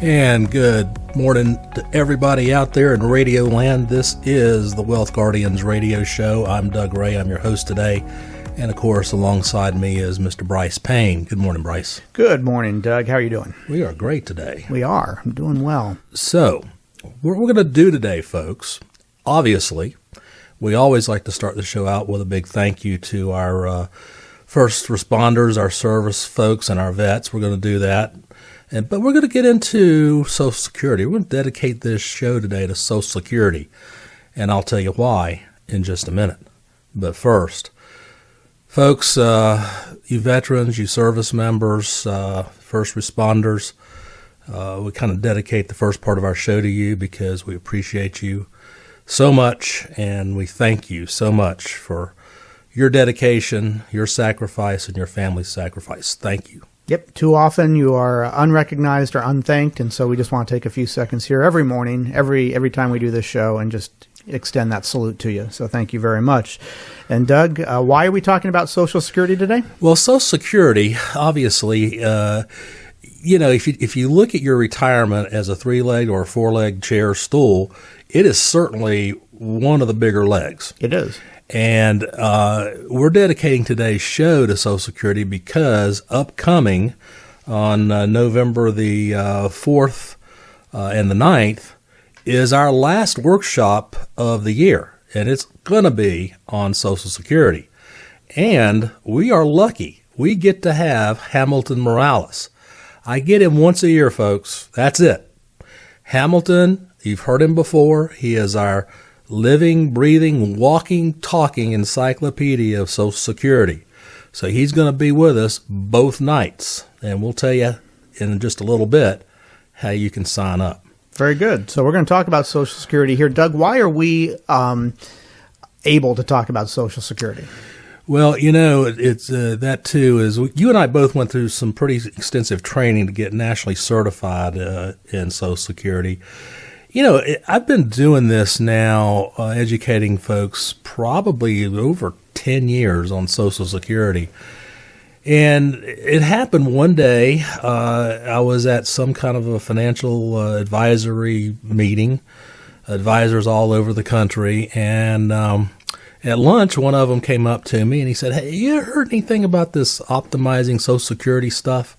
And good morning to everybody out there in Radio Land. This is the Wealth Guardians radio show. I'm Doug Ray. I'm your host today. And, of course, alongside me is Mr. Brice Payne. Good morning, Brice. Good morning, Doug. How are you doing? We are great today. We are. I'm doing well. So, what we're going to do today, folks, obviously, we always like to start the show out with a big thank you to our first responders, our service folks, and our vets. We're going to do that. But we're going to get into Social Security. We're going to dedicate this show today to Social Security, and I'll tell you why in just a minute. But first, folks, you veterans, you service members, first responders, we kind of dedicate the first part of our show to you because we appreciate you so much, and we thank you so much for your dedication, your sacrifice, and your family's sacrifice. Thank you. Yep. Too often you are unrecognized or unthanked, and so we just want to take a few seconds here every morning, every time we do this show, and just extend that salute to you. So thank you very much. And Doug, why are we talking about Social Security today? Well, Social Security, obviously, if you look at your retirement as a 3-leg or a 4-leg chair stool, it is certainly one of the bigger legs. It is. And we're dedicating today's show to Social Security because upcoming on November the 4th and the 9th is our last workshop of the year, and it's going to be on Social Security. And we are lucky. We get to have Hamilton Morales. I get him once a year, folks. That's it. Hamilton, you've heard him before. He is our living, breathing, walking, talking encyclopedia of Social Security. So he's going to be with us both nights, and we'll tell you in just a little bit how you can sign up. Very good. So we're going to talk about Social Security here. Doug, why are we able to talk about Social Security? Well, it's that too is you and I both went through some pretty extensive training to get nationally certified in Social Security. I've been doing this now, educating folks probably over 10 years on Social Security. And it happened one day. I was at some kind of a financial advisory meeting, advisors all over the country. And at lunch, one of them came up to me and he said, "Hey, you heard anything about this optimizing Social Security stuff?"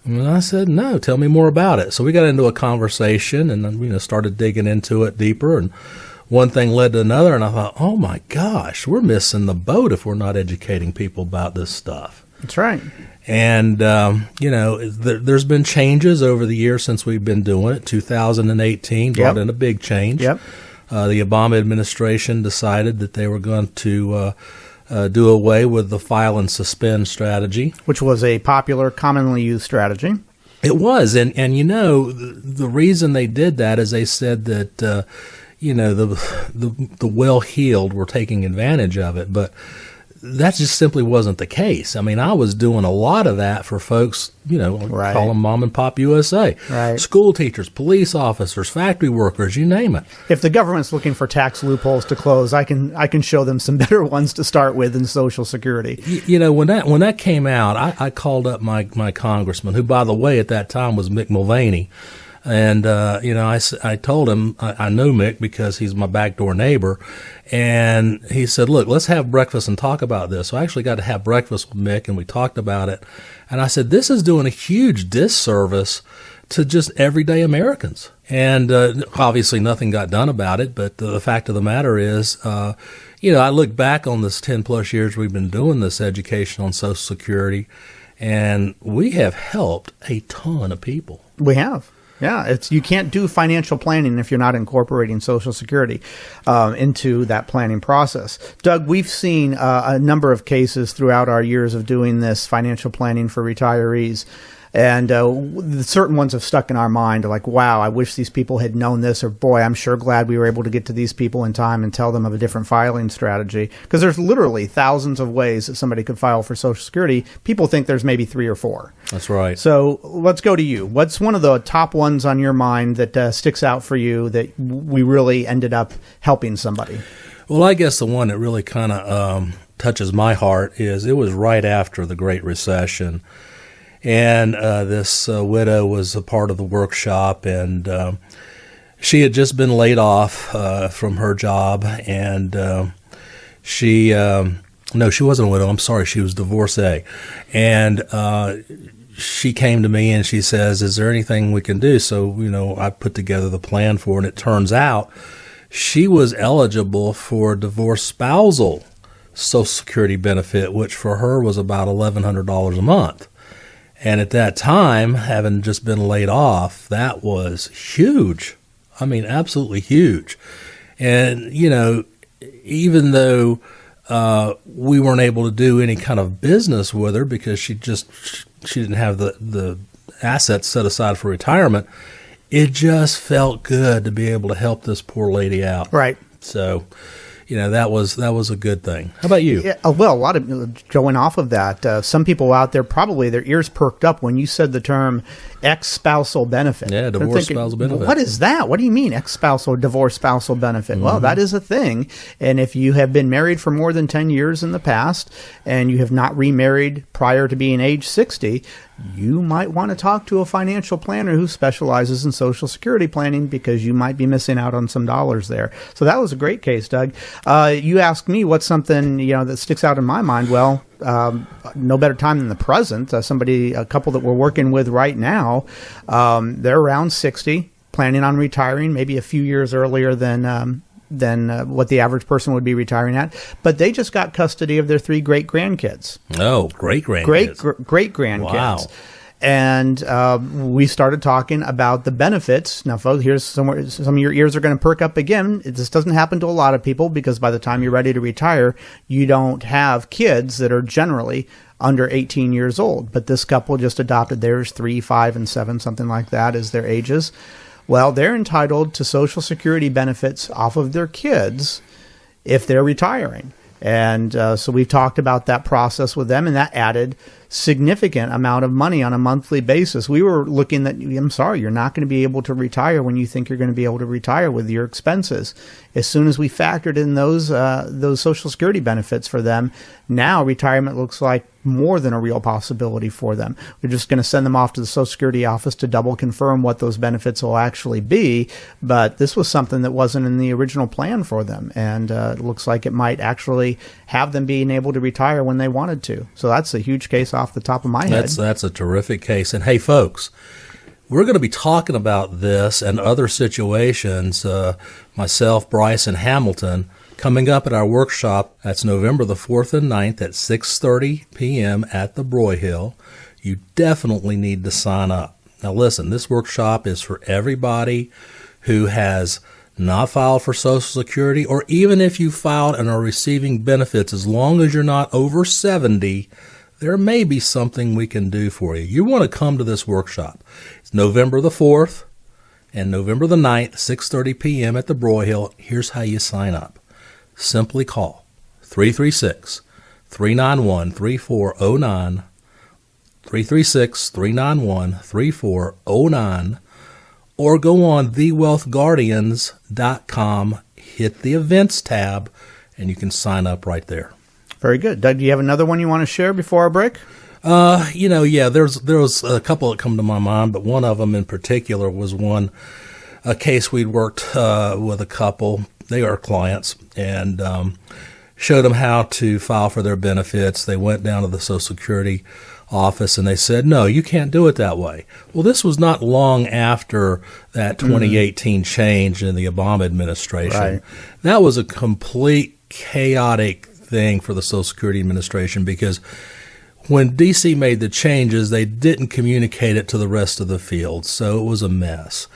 And I said, "No, tell me more about it." So we got into a conversation and then, started digging into it deeper. And one thing led to another. And I thought, oh, my gosh, we're missing the boat if we're not educating people about this stuff. That's right. And, there's been changes over the years since we've been doing it. 2018 brought in a big change. Yep. The Obama administration decided that they were going to do away with the file and suspend strategy, which was a popular, commonly used strategy. It was, and the reason they did that is they said that the well-heeled were taking advantage of it, but that just simply wasn't the case. I mean, I was doing a lot of that for folks, right. Call them Mom and Pop USA, right. School teachers, police officers, factory workers, you name it. If the government's looking for tax loopholes to close, I can show them some better ones to start with in Social Security. When that came out, I called up my congressman, who, by the way, at that time was Mick Mulvaney. And, I told him, I know Mick because he's my backdoor neighbor. And he said, "Look, let's have breakfast and talk about this." So I actually got to have breakfast with Mick and we talked about it. And I said, this is doing a huge disservice to just everyday Americans. And, obviously nothing got done about it. But the fact of the matter is, I look back on this 10 plus years we've been doing this education on Social Security, and we have helped a ton of people. We have. Yeah, you can't do financial planning if you're not incorporating Social Security into that planning process. Doug, we've seen a number of cases throughout our years of doing this financial planning for retirees. And certain ones have stuck in our mind, like, wow, I wish these people had known this, or boy, I'm sure glad we were able to get to these people in time and tell them of a different filing strategy. Because there's literally thousands of ways that somebody could file for Social Security. People think there's maybe 3 or 4. That's right. So let's go to you. What's one of the top ones on your mind that sticks out for you that we really ended up helping somebody? Well, I guess the one that really kind of touches my heart is it was right after the Great Recession. And this widow was a part of the workshop, and she had just been laid off from her job, and no, she wasn't a widow. I'm sorry, she was divorcee. And she came to me and she says, is there anything we can do? So, I put together the plan for her, and it turns out she was eligible for a divorced spousal Social Security benefit, which for her was about $1,100 a month. And at that time, having just been laid off, that was huge. I mean, absolutely huge. And, even though we weren't able to do any kind of business with her because she didn't have the assets set aside for retirement, it just felt good to be able to help this poor lady out. Right. So, that was a good thing. How about you? Yeah, well, a lot of going off of that, some people out there probably their ears perked up when you said the term ex-spousal benefit. Yeah, divorce spousal benefit. What is that? What do you mean ex-spousal, divorce spousal benefit? Mm-hmm. Well, that is a thing. And if you have been married for more than 10 years in the past and you have not remarried prior to being age 60, you might want to talk to a financial planner who specializes in Social Security planning because you might be missing out on some dollars there. So that was a great case, Doug. You asked me what's something that sticks out in my mind. Well, no better time than the present. A couple that we're working with right now, they're around 60, planning on retiring, maybe a few years earlier than what the average person would be retiring at. But they just got custody of their 3 great-grandkids. Oh, great-grandkids. Great-grandkids. Wow. And we started talking about the benefits. Now, folks, here's some of your ears are going to perk up again. This doesn't happen to a lot of people because by the time you're ready to retire, you don't have kids that are generally under 18 years old. But this couple just adopted theirs, 3, 5, and 7, something like that is their ages. Well, they're entitled to Social Security benefits off of their kids if they're retiring. And so we've talked about that process with them, and that added significant amount of money on a monthly basis. We were looking at, I'm sorry, you're not going to be able to retire when you think you're going to be able to retire with your expenses. As soon as we factored in those Social Security benefits for them, now retirement looks like more than a real possibility for them. We're just going to send them off to the Social Security office to double confirm what those benefits will actually be. But this was something that wasn't in the original plan for them. And it looks like it might actually have them being able to retire when they wanted to. So that's a huge case off the top of my head. That's a terrific case. And hey, folks, we're going to be talking about this and other situations, myself, Brice, and Hamilton, coming up at our workshop. That's November the 4th and 9th at 6:30 p.m. at the Broyhill. You definitely need to sign up. Now listen, this workshop is for everybody who has not filed for Social Security, or even if you filed and are receiving benefits, as long as you're not over 70, there may be something we can do for you. You want to come to this workshop. It's November the 4th and November the 9th, 6:30 p.m. at the Broyhill. Here's how you sign up. Simply call 336-391-3409, 336-391-3409, or go on thewealthguardians.com, hit the events tab, and you can sign up right there. Very good. Doug, do you have another one you want to share before our break? Yeah, there was a couple that come to my mind, but one of them in particular was a case we'd worked with a couple. They are clients, and showed them how to file for their benefits. They went down to the Social Security office, and they said, no, you can't do it that way. Well, this was not long after that 2018 change in the Obama administration. Right. That was a complete chaotic thing for the Social Security Administration, because when D.C. made the changes, they didn't communicate it to the rest of the field, so it was a mess.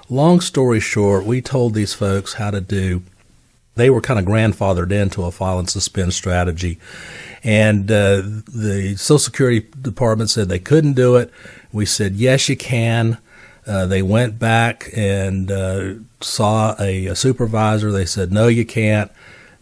Long story short, we told these folks how to do. They were kind of grandfathered into a file and suspend strategy, and the Social Security Department said they couldn't do it. We said, yes, you can. They went back and saw a supervisor. They said, no, you can't.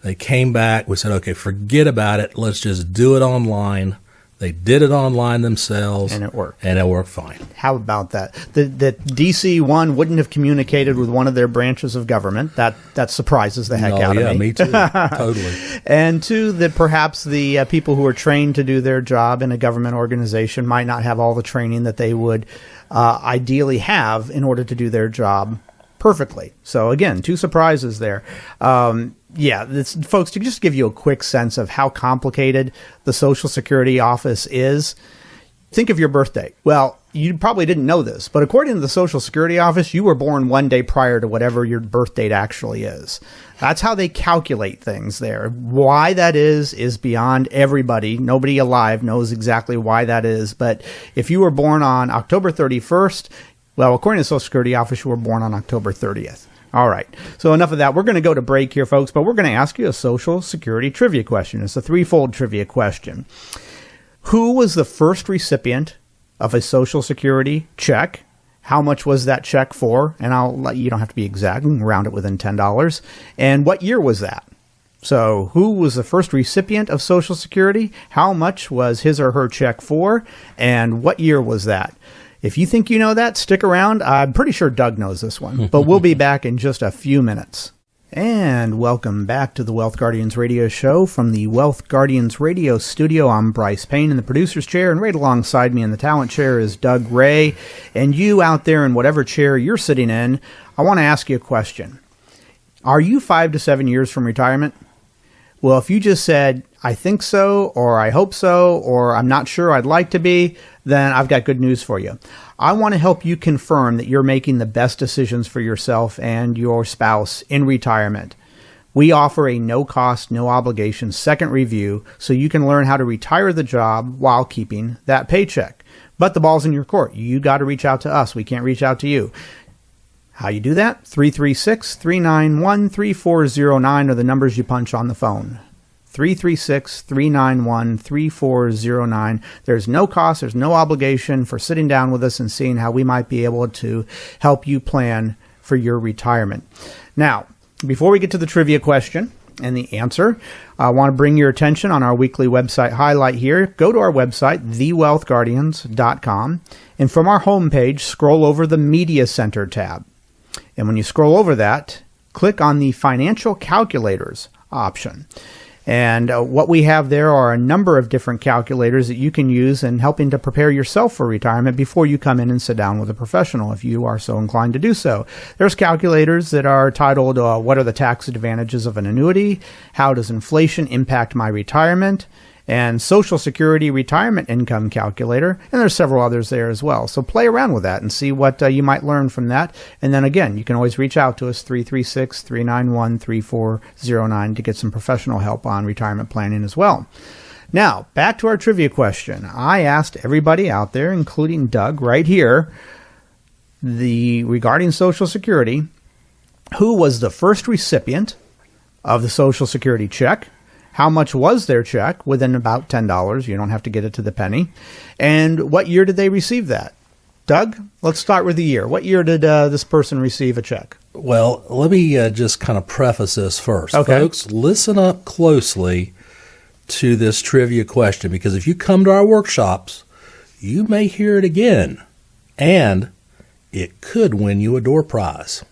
They came back. We said, okay, forget about it. Let's just do it online. They did it online themselves. And it worked. And it worked fine. How about that? The DC one wouldn't have communicated with one of their branches of government. That surprises the heck out of me. Yeah, me too. Totally. And two, that perhaps the people who are trained to do their job in a government organization might not have all the training that they would ideally have in order to do their job perfectly. So again, two surprises there. Folks, to just give you a quick sense of how complicated the Social Security office is, think of your birthday. Well, you probably didn't know this, but according to the Social Security office, you were born one day prior to whatever your birth date actually is. That's how they calculate things there. Why that is beyond everybody. Nobody alive knows exactly why that is. But if you were born on October 31st, well, according to the Social Security office, you were born on October 30th. All right. So enough of that. We're going to go to break here, folks, but we're going to ask you a Social Security trivia question. It's a threefold trivia question. Who was the first recipient of a Social Security check? How much was that check for? And you don't have to be exact, round it within $10. And what year was that? So who was the first recipient of Social Security? How much was his or her check for? And what year was that? If you think you know that, stick around. I'm pretty sure Doug knows this one, but we'll be back in just a few minutes. And welcome back to the Wealth Guardians radio show from the Wealth Guardians radio studio. I'm Brice Payne in the producer's chair, and right alongside me in the talent chair is Doug Ray. And you out there in whatever chair you're sitting in, I want to ask you a question. Are you 5 to 7 years from retirement? Well, if you just said, I think so, or I hope so, or I'm not sure I'd like to be, then I've got good news for you. I want to help you confirm that you're making the best decisions for yourself and your spouse in retirement. We offer a no-cost, no-obligation second review so you can learn how to retire the job while keeping that paycheck. But the ball's in your court. You got to reach out to us. We can't reach out to you. How you do that? 336-391-3409 are the numbers you punch on the phone. 336-391-3409. There's no cost, there's no obligation for sitting down with us and seeing how we might be able to help you plan for your retirement. Now, before we get to the trivia question and the answer, I want to bring your attention on our weekly website highlight here. Go to our website, thewealthguardians.com, and from our homepage, scroll over the Media Center tab. And when you scroll over that, click on the Financial Calculators option. And what we have there are a number of different calculators that you can use in helping to prepare yourself for retirement before you come in and sit down with a professional, if you are so inclined to do so. There's calculators that are titled, What are the tax advantages of an annuity? How does inflation impact my retirement? And Social Security Retirement Income Calculator, and there's several others there as well. So play around with that and see what you might learn from that. And then again, you can always reach out to us, 336-391-3409, to get some professional help on retirement planning as well. Now, back to our trivia question. I asked everybody out there, including Doug right here, regarding Social Security, who was the first recipient of the Social Security check? How much was their check? Within about $10. You don't have to get it to the penny. And what year did they receive that? Doug, let's start with the year. What year did this person receive a check? Well, let me just kind of preface this first. Okay. Folks, listen up closely to this trivia question, because if you come to our workshops, you may hear it again, and it could win you a door prize.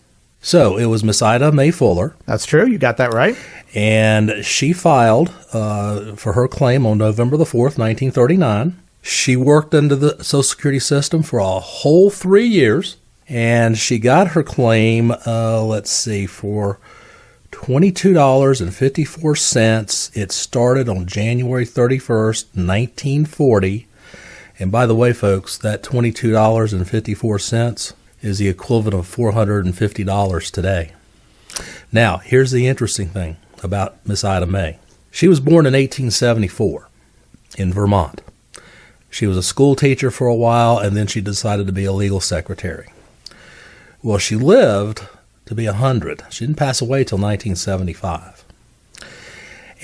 So it was Miss Ida Mae Fuller. That's true. You got that right. And she filed for her claim on November the 4th, 1939. She worked under the Social Security system for a whole 3 years, and she got her claim, for $22.54. It started on January 31st, 1940. And by the way, folks, that $22.54 is the equivalent of $450 today. Now, here's the interesting thing about Miss Ida Mae. She was born in 1874 in Vermont. She was a school teacher for a while, and then she decided to be a legal secretary. Well, she lived to be 100. She didn't pass away till 1975.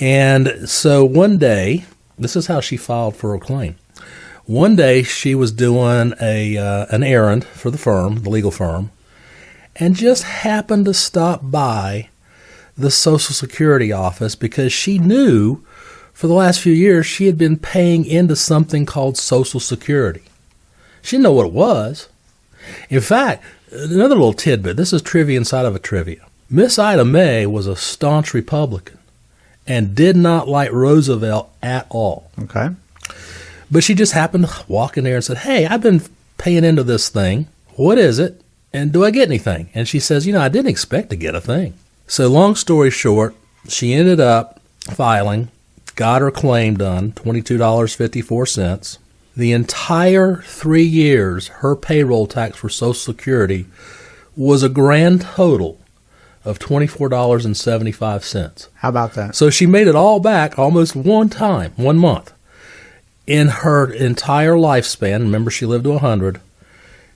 And so one day, this is how she filed for her claim. One day, she was doing an errand for the firm, the legal firm, and just happened to stop by the Social Security office because she knew for the last few years, she had been paying into something called Social Security. She didn't know what it was. In fact, another little tidbit, this is trivia inside of a trivia. Miss Ida May was a staunch Republican and did not like Roosevelt at all. Okay. But she just happened to walk in there and said, hey, I've been paying into this thing. What is it? And do I get anything? And she says, I didn't expect to get a thing. So long story short, she ended up filing, got her claim done, $22.54. The entire 3 years, her payroll tax for Social Security was a grand total of $24.75. How about that? So she made it all back almost one month. In her entire lifespan, remember she lived to 100,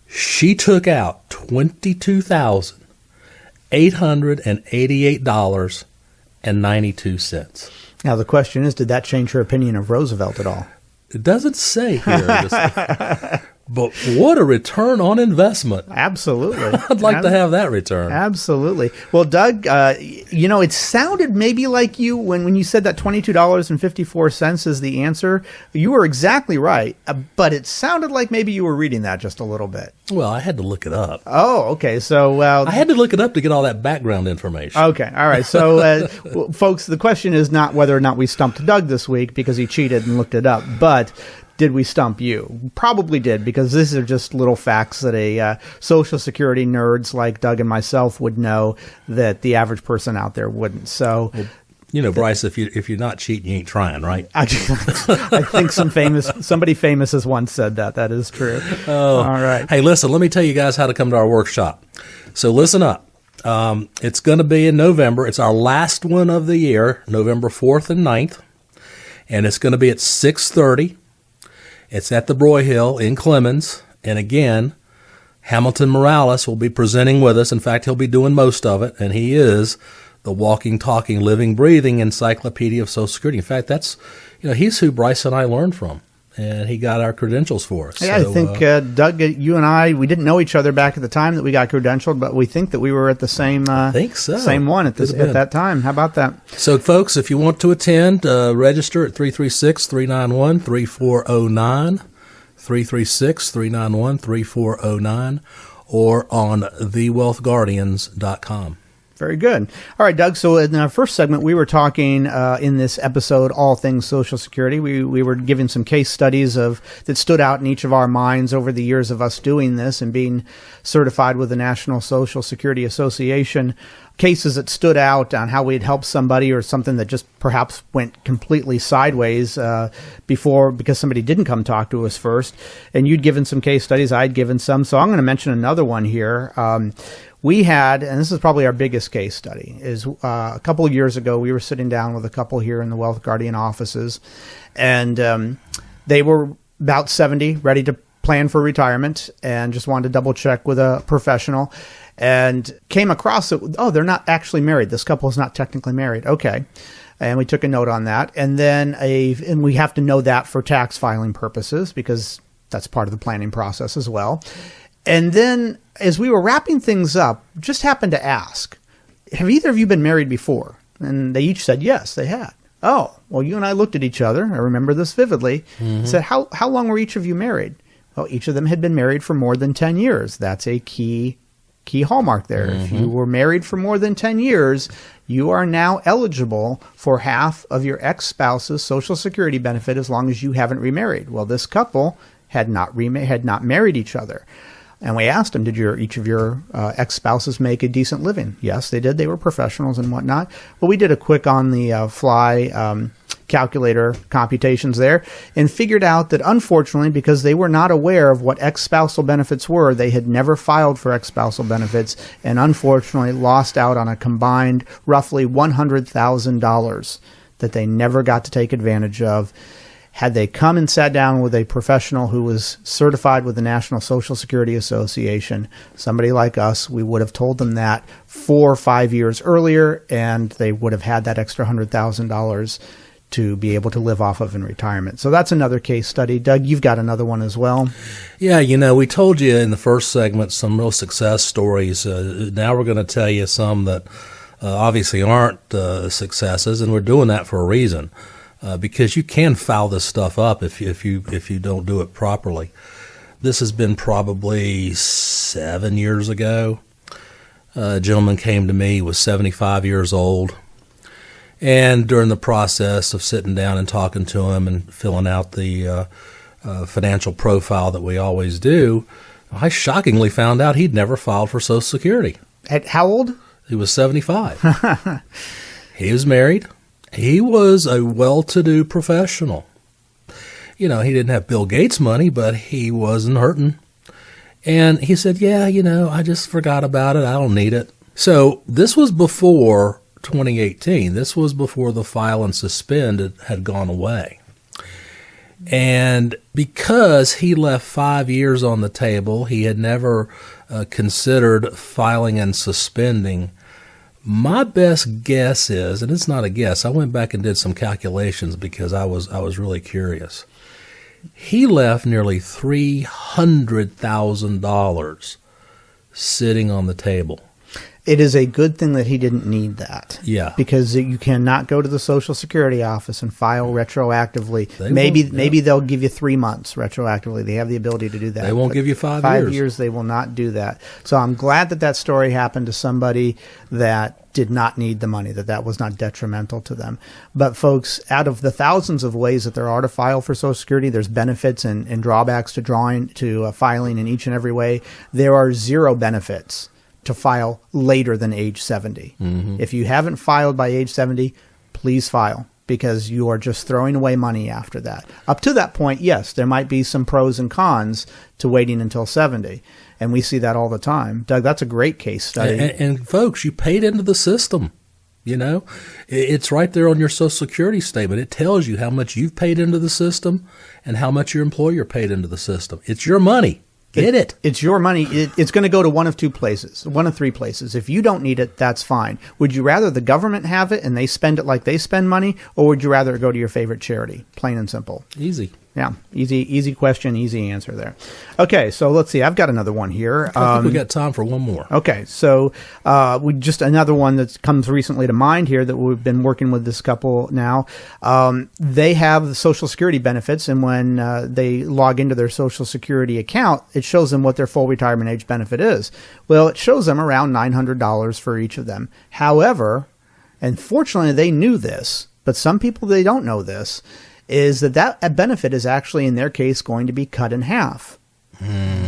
she took out $22,888.92. Now the question is, did that change her opinion of Roosevelt at all? It doesn't say here, but what a return on investment. Absolutely. I'd like to have that return. Absolutely. Well, Doug, it sounded maybe like you, when you said that $22.54 is the answer, you were exactly right, but it sounded like maybe you were reading that just a little bit. Well, I had to look it up. Oh, okay. So I had to look it up to get all that background information. Okay. All right. So, folks, the question is not whether or not we stumped Doug this week because he cheated and looked it up, but did we stump you? Probably did, because these are just little facts that a Social Security nerds like Doug and myself would know that the average person out there wouldn't. So, Brice, if you're not cheating, you ain't trying, right? I think somebody famous has once said that. That is true. Oh, all right. Hey, listen, let me tell you guys how to come to our workshop. So listen up. It's going to be in November. It's our last one of the year, November 4th and 9th, and it's going to be at 6:30. It's at the Broyhill in Clemens. And again, Hamilton Morales will be presenting with us. In fact, he'll be doing most of it. And he is the walking, talking, living, breathing encyclopedia of Social Security. In fact, that's, he's who Brice and I learned from. And he got our credentials for us. Yeah, so, I think, Doug, you and I, we didn't know each other back at the time that we got credentialed, but we think that we were at the same I think so. Same one at that time. How about that? So, folks, if you want to attend, register at 336-391-3409, 336-391-3409, or on thewealthguardians.com. Very good. All right, Doug. So in our first segment, we were talking in this episode, all things Social Security. We were giving some case studies that stood out in each of our minds over the years of us doing this and being certified with the National Social Security Association. Cases that stood out on how we'd helped somebody or something that just perhaps went completely sideways before because somebody didn't come talk to us first. And you'd given some case studies. I'd given some. So I'm going to mention another one here. We had, and this is probably our biggest case study, is a couple of years ago, we were sitting down with a couple here in the Wealth Guardian offices, and they were about 70, ready to plan for retirement, and just wanted to double check with a professional, and came across it, they're not actually married. This couple is not technically married. Okay. And we took a note on that. And then and we have to know that for tax filing purposes, because that's part of the planning process as well. And then, as we were wrapping things up, just happened to ask, have either of you been married before? And they each said, yes, they had. Oh, well, you and I looked at each other. I remember this vividly. Mm-hmm. Said, how long were each of you married? Well, each of them had been married for more than 10 years. That's a key hallmark there. Mm-hmm. If you were married for more than 10 years, you are now eligible for half of your ex-spouse's Social Security benefit as long as you haven't remarried. Well, this couple had not married each other. And we asked them, did each of your ex-spouses make a decent living? Yes, they did. They were professionals and whatnot. Well, we did a quick on-the-fly calculator computations there and figured out that, unfortunately, because they were not aware of what ex-spousal benefits were, they had never filed for ex-spousal benefits and, unfortunately, lost out on a combined roughly $100,000 that they never got to take advantage of. Had they come and sat down with a professional who was certified with the National Social Security Association, somebody like us, we would have told them that 4 or 5 years earlier, and they would have had that extra $100,000 to be able to live off of in retirement. So that's another case study. Doug, you've got another one as well. Yeah, we told you in the first segment some real success stories. Now we're going to tell you some that obviously aren't successes, and we're doing that for a reason. because you can foul this stuff up if you don't do it properly. This has been probably 7 years ago. A gentleman came to me, was 75 years old, and during the process of sitting down and talking to him and filling out the financial profile that we always do, I shockingly found out he'd never filed for Social Security. At how old? He was 75. He was married. He was a well-to-do professional. He didn't have Bill Gates money, but he wasn't hurting. And he said, yeah, I just forgot about it. I don't need it. So this was before 2018. This was before the file and suspend had gone away. And because he left 5 years on the table, he had never considered filing and suspending. My best guess is, and it's not a guess, I went back and did some calculations because I was really curious. He left nearly $300,000 sitting on the table. It is a good thing that he didn't need that. Yeah. Because you cannot go to the Social Security office and file retroactively. Maybe they'll give you 3 months retroactively. They have the ability to do that. They won't give you 5 years. 5 years, they will not do that. So I'm glad that story happened to somebody that did not need the money, that was not detrimental to them. But folks, out of the thousands of ways that there are to file for Social Security, there's benefits and drawbacks to filing in each and every way. There are zero benefits to file later than age 70. Mm-hmm. If you haven't filed by age 70, please file, because you are just throwing away money after that. Up to that point, yes, there might be some pros and cons to waiting until 70. And we see that all the time. Doug, that's a great case study. And folks, you paid into the system. It's right there on your Social Security statement. It tells you how much you've paid into the system and how much your employer paid into the system. It's your money. Get it. It's your money. It's going to go to one of three places. If you don't need it, that's fine. Would you rather the government have it and they spend it like they spend money, or would you rather it go to your favorite charity? Plain and simple. Easy. Yeah, easy question, easy answer there. Okay, so let's see. I've got another one here. I think we got time for one more. Okay, so we just another one that comes recently to mind here that we've been working with this couple now. They have the Social Security benefits, and when they log into their Social Security account, it shows them what their full retirement age benefit is. Well, it shows them around $900 for each of them. However, and fortunately they knew this, but some people, they don't know this, is that benefit is actually, in their case, going to be cut in half.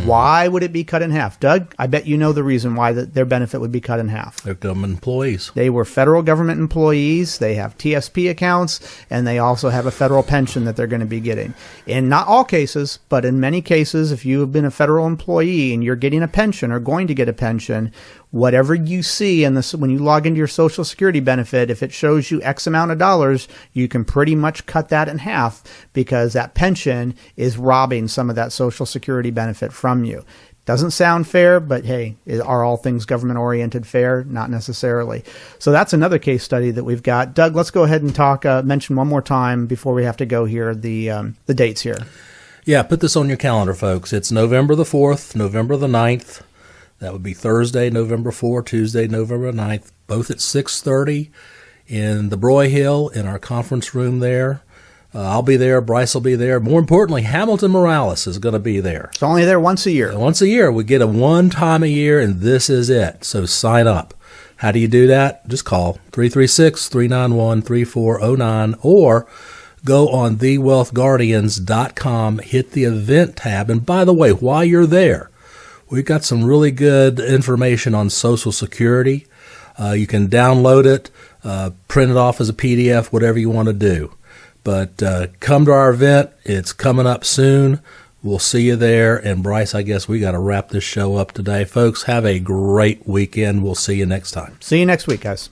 Why would it be cut in half? Doug, I bet you know the reason why their benefit would be cut in half. They're government employees. They were federal government employees. They have TSP accounts, and they also have a federal pension that they're going to be getting. In not all cases, but in many cases, if you have been a federal employee and you're getting a pension or going to get a pension, whatever you see when you log into your Social Security benefit, if it shows you X amount of dollars, you can pretty much cut that in half, because that pension is robbing some of that Social Security benefit from you. Doesn't sound fair, but hey, are all things government-oriented fair? Not necessarily. So that's another case study that we've got. Doug, let's go ahead and mention one more time before we have to go here, the dates here. Yeah, put this on your calendar, folks. It's November the 4th, November the 9th. That would be Thursday, November 4th, Tuesday, November 9th, both at 6:30 in the Broy Hill in our conference room there. I'll be there. Brice will be there. More importantly, Hamilton Morales is going to be there. It's only there once a year. Once a year. We get a one time a year, and this is it. So sign up. How do you do that? Just call 336-391-3409 or go on thewealthguardians.com, hit the event tab. And by the way, while you're there, we've got some really good information on Social Security. You can download it, print it off as a PDF, whatever you want to do. But come to our event. It's coming up soon. We'll see you there. And Brice, I guess we got to wrap this show up today. Folks, have a great weekend. We'll see you next time. See you next week, guys.